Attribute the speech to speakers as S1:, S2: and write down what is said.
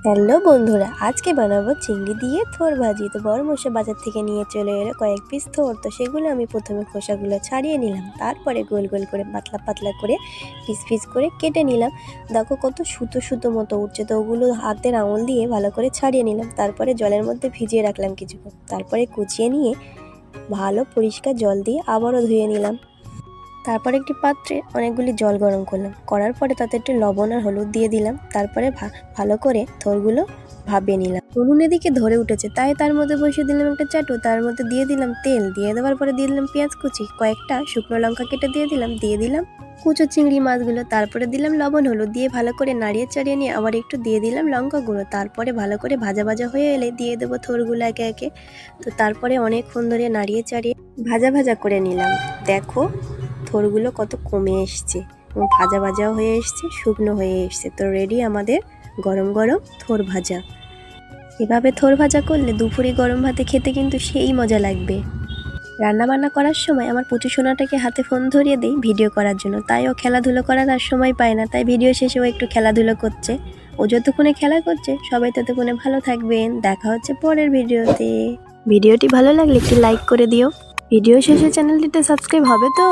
S1: Hello বন্ধুরা, আজকে বানাবো চিংড়ি দিয়ে থোর ভাজি। তো বড়মশাই বাজার থেকে নিয়ে চলে এলো কয়েক পিস থোর। তো সেগুলো আমি প্রথমে খোসাগুলো ছাড়িয়ে নিলাম, তারপরে গোল গোল করে পাতলা পাতলা করে পিস পিস করে কেটে নিলাম। দেখো কত সুতো সুতো মতো উঠছে। তো ওগুলো হাতের আঙুল দিয়ে ভালো করে ছাড়িয়ে নিলাম, তারপরে জলের মধ্যে ভিজিয়ে রাখলাম কিছুক্ষণ, তারপরে কুচিয়ে নিয়ে ভালো পরিষ্কার জল দিয়ে আবারও ধুয়ে নিলাম। তারপর একটি পাত্রে অনেকগুলি জল গরম করলাম, করার পরে তাতে একটু লবণ আর হলুদ দিয়ে দিলাম, তারপরে ভালো করে থোরগুলো ভাপিয়ে নিলাম। উনুন এদিকে ধরে উঠেছে, তাই তার মধ্যে বসিয়ে দিলাম একটা চাটু, তার মধ্যে দিয়ে দিলাম তেল, দিয়ে দেওয়ার পরে দিয়ে দিলাম পেঁয়াজ কুচি, কয়েকটা শুকনো লঙ্কা কেটে দিয়ে দিলাম কুচো চিংড়ি মাছগুলো, তারপরে দিলাম লবণ হলুদ দিয়ে ভালো করে নাড়িয়ে চাড়িয়ে নিয়ে আবার একটু দিয়ে দিলাম লঙ্কা গুঁড়ো। তারপরে ভালো করে ভাজা ভাজা হয়ে এলে দিয়ে দেবো থোরগুলো একে একে। তো তারপরে অনেকক্ষণ ধরে নাড়িয়ে চাড়িয়ে ভাজা ভাজা করে নিলাম। দেখো থোরগুলো কত কমে এসছে এবং ভাজা ভাজাও হয়ে এসছে, শুকনো হয়ে এসছে। তো রেডি আমাদের গরম গরম থোর ভাজা। এভাবে থোর ভাজা করলে দুপুরে গরম ভাতে খেতে কিন্তু সেই মজা লাগবে। রান্নাবান্না করার সময় আমার পুচু সোনাটাকে হাতে ফোন ধরিয়ে দেই ভিডিও করার জন্য, তাই ও খেলাধুলো করার আর সময় পায় না, তাই ভিডিও শেষেও একটু খেলাধুলো করছে। ও যতক্ষণে খেলা করছে সবাই ততক্ষণে ভালো থাকবেন। দেখা হচ্ছে পরের ভিডিওতে। ভিডিওটি ভালো লাগলে একটি লাইক করে দিও। ভিডিও শেষে চ্যানেলটিতে সাবস্ক্রাইব হবে তো।